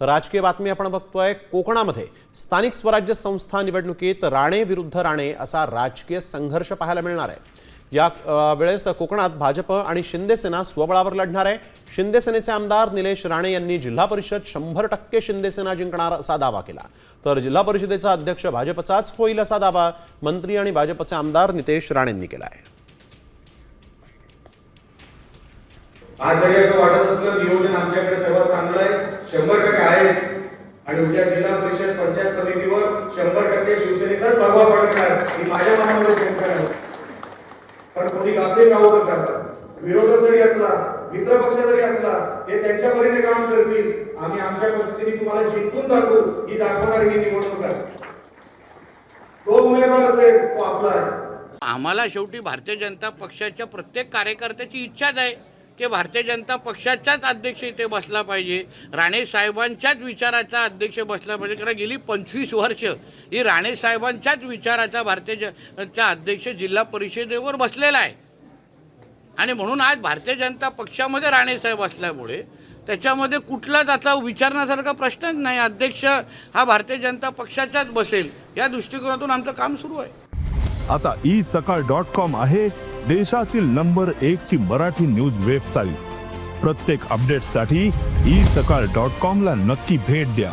राजकीय बातमी आपण बघतोय। कोकणामध्ये स्थानिक स्वराज्य संस्था निवडणुकीत राणे विरुद्ध राणे असा राजकीय संघर्ष पाहायला मिळणार आहे। या वेळेस कोकणात भाजप आणि शिंदे सेना स्वबळावर लढणार आहे। शिंदे सेनेचे आमदार निलेश राणे यांनी जिल्हा परिषद 100% शिंदे सेना जिंकणार असा दावा केला, तर जिल्हा परिषदेचा अध्यक्ष भाजपचाच होईल असा दावा मंत्री आणि भाजपचे आमदार नितेश राणेंनी केला आहे। आज जरी असं वाटत असलं नियोजन आमच्याकडे सर्वात चांगलं आहे, 100% आहे आणि उद्या जिल्हा परिषद पंचायत समितीवर 100% शिवसेनेचाच भगवा पडणार ही माझ्या मनामध्ये शंका आहे। पण कोणी गाफील राहू नका, विरोधक जरी असला मित्र पक्ष जरी असला हे त्यांच्या परीने काम करतील, आम्ही आमच्या पद्धतीने तुम्हाला जिंकून दाखवू ही दाखवणारी ही निवडणूक आहे। तो उमेदवार असेल तो आपला आहे। आम्हाला शेवटी भारतीय जनता पक्षाच्या प्रत्येक कार्यकर्त्याची इच्छाच आहे की भारतीय जनता पक्षाचाच अध्यक्ष इथे बसला पाहिजे, राणे साहेबांच्याच विचाराचा अध्यक्ष बसला पाहिजे। कारण गेली 25 वर्ष ही राणे साहेबांच्याच विचाराचा भारतीय जनता अध्यक्ष जिल्हा परिषदेवर बसलेला आहे आणि म्हणून आज भारतीय जनता पक्षामध्ये राणे साहेब असल्यामुळे त्याच्यामध्ये कुठलाच आता विचारण्यासारखा प्रश्नच नाही। अध्यक्ष हा भारतीय जनता पक्षाचाच बसेल या दृष्टिकोनातून आमचं काम सुरू आहे। आता isakal.com आहे देशातील नंबर 1 ची मराठी न्यूज वेबसाईट। प्रत्येक अपडेटसाठी isakal.com ला नक्की भेट द्या।